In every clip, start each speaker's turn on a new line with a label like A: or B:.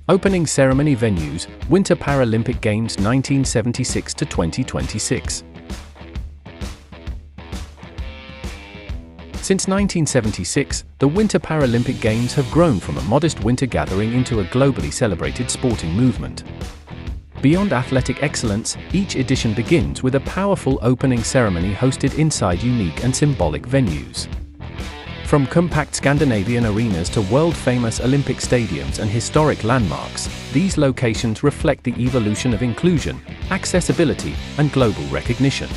A: Opening ceremony venues, Winter Paralympic Games 1976 to 2026. Since 1976, the Winter Paralympic Games have grown from a modest winter gathering into a globally celebrated sporting movement. Beyond athletic excellence, each edition begins with a powerful opening ceremony hosted inside unique and symbolic venues. From compact Scandinavian arenas to world-famous Olympic stadiums and historic landmarks, these locations reflect the evolution of inclusion, accessibility, and global recognition.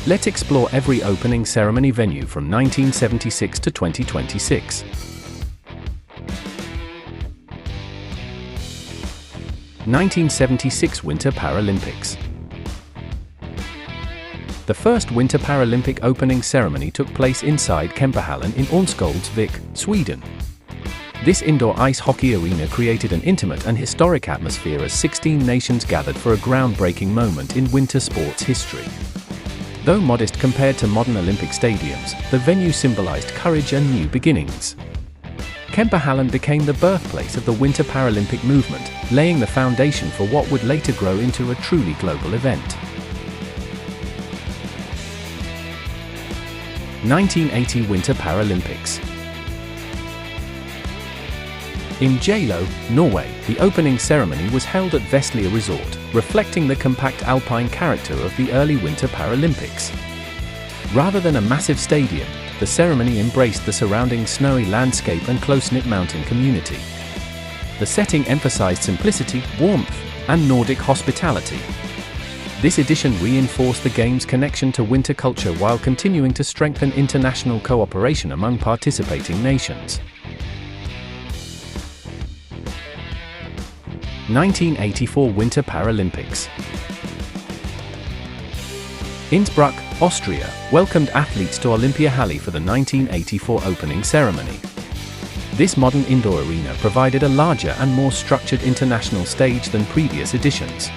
A: Let's explore every opening ceremony venue from 1976 to 2026. (1976) Winter Paralympics. The first Winter Paralympic opening ceremony took place inside Kempehallen in Örnsköldsvik, Sweden. This indoor ice hockey arena created an intimate and historic atmosphere as 16 nations gathered for a groundbreaking moment in winter sports history. Though modest compared to modern Olympic stadiums, the venue symbolized courage and new beginnings. Kempehallen became the birthplace of the Winter Paralympic movement, laying the foundation for what would later grow into a truly global event. 1980 Winter Paralympics. In Geilo, Norway, the opening ceremony was held at Vestlia Resort, reflecting the compact alpine character of the early Winter Paralympics. Rather than a massive stadium, the ceremony embraced the surrounding snowy landscape and close-knit mountain community. The setting emphasized simplicity, warmth, and Nordic hospitality. This edition reinforced the Games' connection to winter culture while continuing to strengthen international cooperation among participating nations. 1984 Winter Paralympics. Innsbruck, Austria, welcomed athletes to Olympiahalle for the 1984 opening ceremony. This modern indoor arena provided a larger and more structured international stage than previous editions.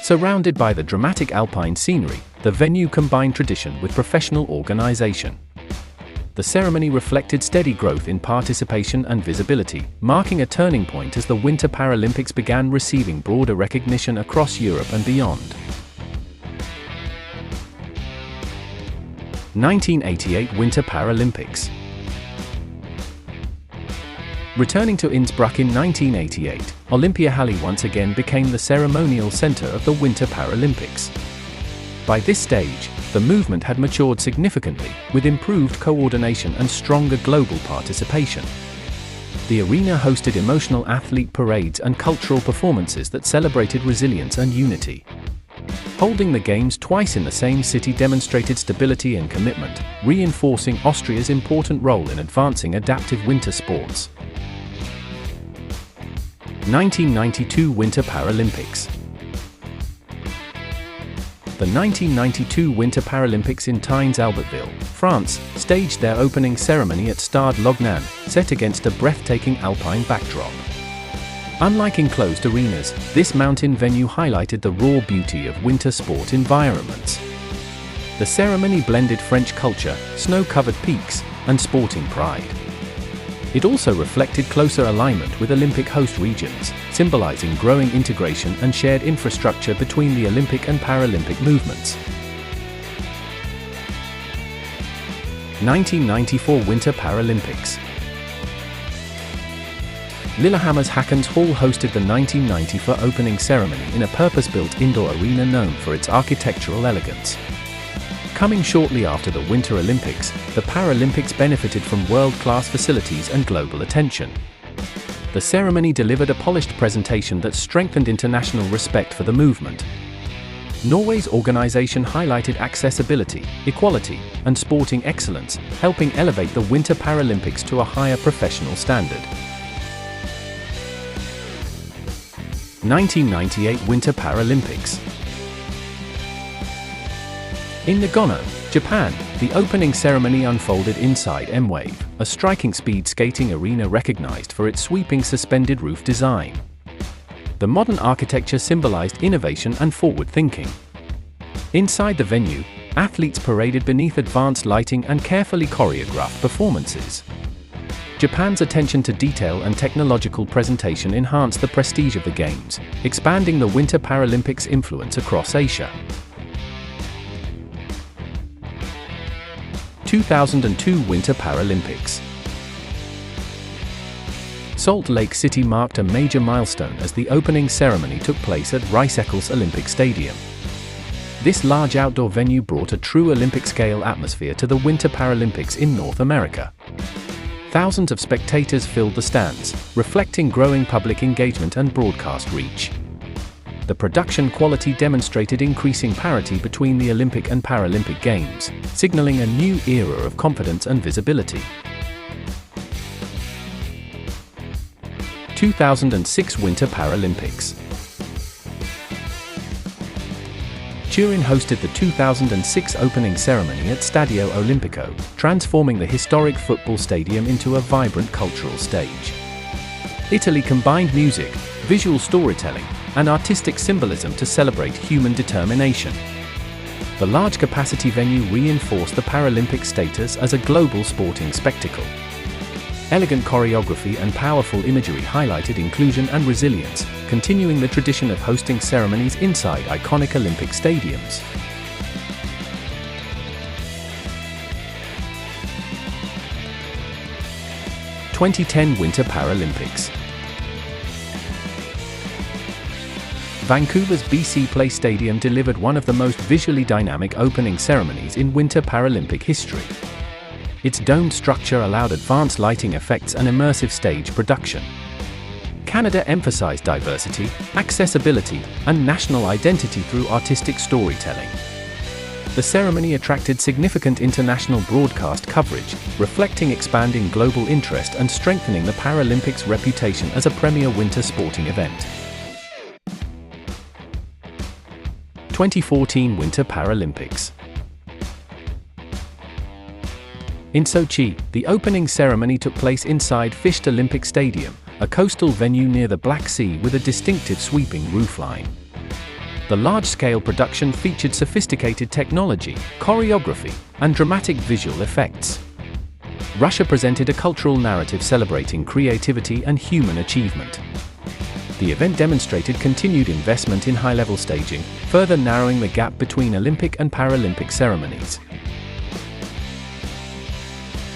A: Surrounded by the dramatic alpine scenery, the venue combined tradition with professional organization. The ceremony reflected steady growth in participation and visibility, marking a turning point as the Winter Paralympics began receiving broader recognition across Europe and beyond. 1988 Winter Paralympics. Returning to Innsbruck in 1988, Olympiahalle once again became the ceremonial center of the Winter Paralympics. By this stage, the movement had matured significantly, with improved coordination and stronger global participation. The arena hosted emotional athlete parades and cultural performances that celebrated resilience and unity. Holding the Games twice in the same city demonstrated stability and commitment, reinforcing Austria's important role in advancing adaptive winter sports. 1992 Winter Paralympics. The 1992 Winter Paralympics in Tignes-Albertville, France, staged their opening ceremony at Stade Lognan, set against a breathtaking alpine backdrop. Unlike enclosed arenas, this mountain venue highlighted the raw beauty of winter sport environments. The ceremony blended French culture, snow-covered peaks, and sporting pride. It also reflected closer alignment with Olympic host regions, symbolizing growing integration and shared infrastructure between the Olympic and Paralympic movements. 1994 Winter Paralympics. Lillehammer's Hakons Hall hosted the 1994 opening ceremony in a purpose-built indoor arena known for its architectural elegance. Coming shortly after the Winter Olympics, the Paralympics benefited from world-class facilities and global attention. The ceremony delivered a polished presentation that strengthened international respect for the movement. Norway's organization highlighted accessibility, equality, and sporting excellence, helping elevate the Winter Paralympics to a higher professional standard. 1998 Winter Paralympics. In Nagano, Japan, the opening ceremony unfolded inside M-Wave, a striking speed skating arena recognized for its sweeping suspended roof design. The modern architecture symbolized innovation and forward thinking. Inside the venue, athletes paraded beneath advanced lighting and carefully choreographed performances. Japan's attention to detail and technological presentation enhanced the prestige of the Games, expanding the Winter Paralympics' influence across Asia. 2002 Winter Paralympics. Salt Lake City marked a major milestone as the opening ceremony took place at Rice-Eccles Olympic Stadium. This large outdoor venue brought a true Olympic-scale atmosphere to the Winter Paralympics in North America. Thousands of spectators filled the stands, reflecting growing public engagement and broadcast reach. The production quality demonstrated increasing parity between the Olympic and Paralympic Games, signaling a new era of confidence and visibility. 2006 Winter Paralympics. Turin hosted the 2006 opening ceremony at Stadio Olimpico, transforming the historic football stadium into a vibrant cultural stage. Italy combined music, visual storytelling, and artistic symbolism to celebrate human determination. The large-capacity venue reinforced the Paralympic status as a global sporting spectacle. Elegant choreography and powerful imagery highlighted inclusion and resilience, continuing the tradition of hosting ceremonies inside iconic Olympic stadiums. (2010 Winter Paralympics). Vancouver's BC Place Stadium delivered one of the most visually dynamic opening ceremonies in Winter Paralympic history. Its domed structure allowed advanced lighting effects and immersive stage production. Canada emphasized diversity, accessibility, and national identity through artistic storytelling. The ceremony attracted significant international broadcast coverage, reflecting expanding global interest and strengthening the Paralympics' reputation as a premier winter sporting event. 2014 Winter Paralympics. In Sochi, the opening ceremony took place inside Fisht Olympic Stadium, a coastal venue near the Black Sea with a distinctive sweeping roofline. The large-scale production featured sophisticated technology, choreography, and dramatic visual effects. Russia presented a cultural narrative celebrating creativity and human achievement. The event demonstrated continued investment in high-level staging, further narrowing the gap between Olympic and Paralympic ceremonies.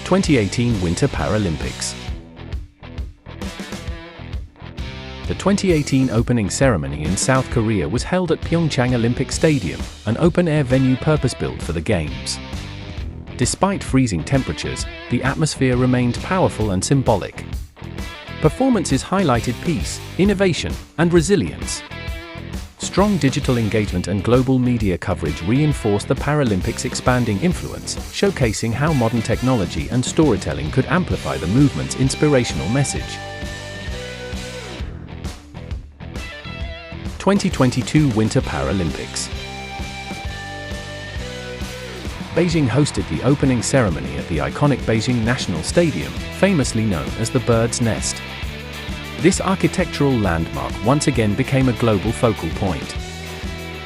A: 2018 Winter Paralympics. The 2018 opening ceremony in South Korea was held at Pyeongchang Olympic Stadium, an open-air venue purpose-built for the Games. Despite freezing temperatures, the atmosphere remained powerful and symbolic. Performances highlighted peace, innovation, and resilience. Strong digital engagement and global media coverage reinforced the Paralympics' expanding influence, showcasing how modern technology and storytelling could amplify the movement's inspirational message. 2022 Winter Paralympics. Beijing hosted the opening ceremony at the iconic Beijing National Stadium, famously known as the Bird's Nest. This architectural landmark once again became a global focal point.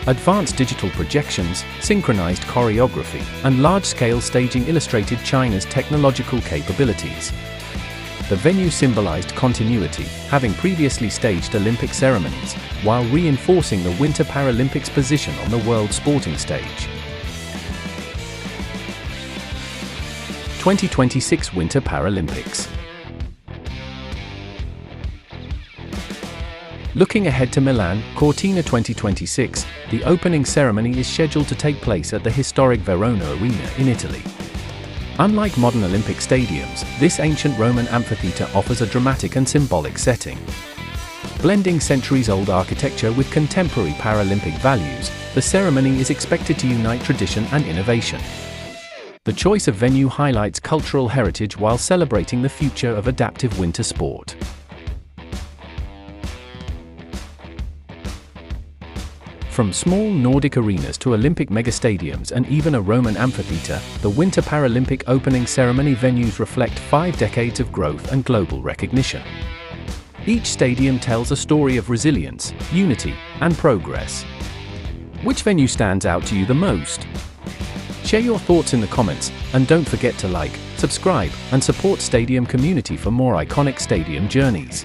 A: Advanced digital projections, synchronized choreography, and large-scale staging illustrated China's technological capabilities. The venue symbolized continuity, having previously staged Olympic ceremonies, while reinforcing the Winter Paralympics' position on the world sporting stage. 2026 Winter Paralympics. Looking ahead to Milan-Cortina 2026, the opening ceremony is scheduled to take place at the historic Verona Arena in Italy. Unlike modern Olympic stadiums, this ancient Roman amphitheatre offers a dramatic and symbolic setting. Blending centuries-old architecture with contemporary Paralympic values, the ceremony is expected to unite tradition and innovation. The choice of venue highlights cultural heritage while celebrating the future of adaptive winter sport. From small Nordic arenas to Olympic megastadiums and even a Roman amphitheatre, the Winter Paralympic opening ceremony venues reflect 5 decades of growth and global recognition. Each stadium tells a story of resilience, unity, and progress. Which venue stands out to you the most? Share your thoughts in the comments, and don't forget to like, subscribe, and support Stadium Community for more iconic stadium journeys.